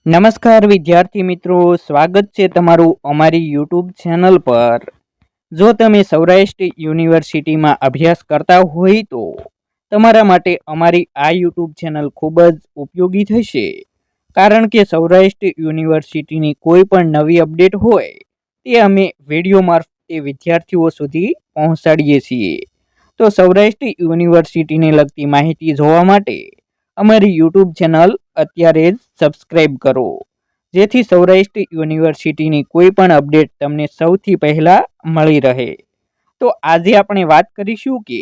નમસ્કાર વિદ્યાર્થી મિત્રો, સ્વાગત છે તમારું અમારી યુટ્યુબ ચેનલ પર। જો તમે સૌરાષ્ટ્ર યુનિવર્સિટીમાં અભ્યાસ કરતા હોય તો તમારા માટે અમારી આ યુટ્યુબ ચેનલ ખૂબ જ ઉપયોગી થશે, કારણ કે સૌરાષ્ટ્ર યુનિવર્સિટીની કોઈ પણ નવી અપડેટ હોય તે અમે વિડીયો મારફતે વિદ્યાર્થીઓ સુધી પહોંચાડીએ છીએ। તો સૌરાષ્ટ્ર યુનિવર્સિટીને લગતી માહિતી જોવા માટે અમારી યુટ્યુબ ચેનલ અત્યારે જ સબસ્ક્રાઈબ કરો, જેથી સૌરાષ્ટ્ર યુનિવર્સિટીની કોઈ પણ અપડેટ તમને સૌથી પહેલાં મળી રહે। તો આજે આપણે વાત કરીશું કે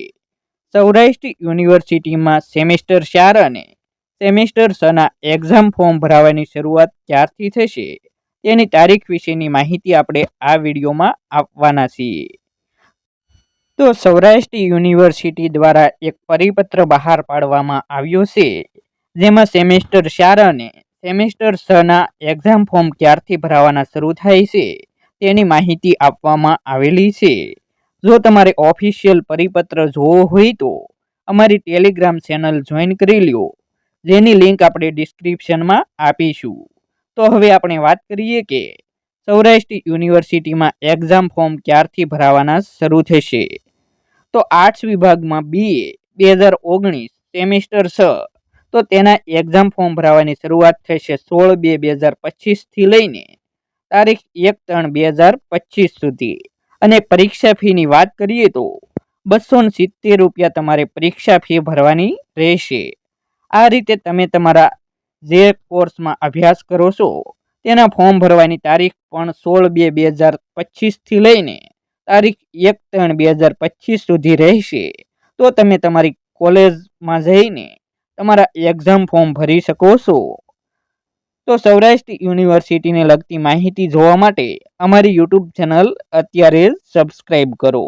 સૌરાષ્ટ્ર યુનિવર્સિટીમાં સેમેસ્ટર 4 અને સેમેસ્ટર 6ના એક્ઝામ ફોર્મ ભરાવાની શરૂઆત ક્યારથી થશે તેની તારીખ વિશેની માહિતી આપણે આ વિડીયોમાં આપવાના છીએ। તો સૌરાષ્ટ્ર યુનિવર્સિટી દ્વારા એક પરિપત્ર બહાર પાડવામાં આવ્યો છે, જેમાં સેમેસ્ટર 4 અને સેમેસ્ટર 6ના એક્ઝામ ફોર્મ ક્યારથી ભરાવાના શરૂ થાય છે તેની માહિતી આપવામાં આવેલી છે। જો તમારે ઓફિશિયલ પરિપત્ર જોવો હોય તો અમારી ટેલિગ્રામ ચેનલ જોઈન કરી લ્યો, જેની લિંક આપણે ડિસ્ક્રિપ્શનમાં આપીશું। તો હવે આપણે વાત કરીએ કે સૌરાષ્ટ્ર યુનિવર્સિટીમાં એક્ઝામ ફોર્મ ક્યારથી ભરાવાના શરૂ થશે। તો આર્ટ્સ વિભાગમાં BA 2019 સેમેસ્ટર 6 તો તેના એક્ઝામ ફોર્મ ભરાવાની શરૂઆત થશે 16/2/2025થી લઈને તારીખ 1/3/2025 સુધી। અને પરીક્ષા ફીની વાત કરીએ તો 270 રૂપિયા તમારે પરીક્ષા ફી ભરવાની રહેશે। આ રીતે તમે તમારા જે કોર્સમાં અભ્યાસ કરો છો તેના ફોર્મ ભરવાની તારીખ પણ 16/2/2025થી લઈને તારીખ 1/3/2025 સુધી રહેશે। તો તમે તમારી કોલેજમાં જઈને તમારા એક્ઝામ ફોર્મ ભરી શકો છો। તો સૌરાષ્ટ્ર યુનિવર્સિટીને લગતી માહિતી જોવા માટે અમારી યુટ્યુબ ચેનલ અત્યારે જ સબસ્ક્રાઈબ કરો।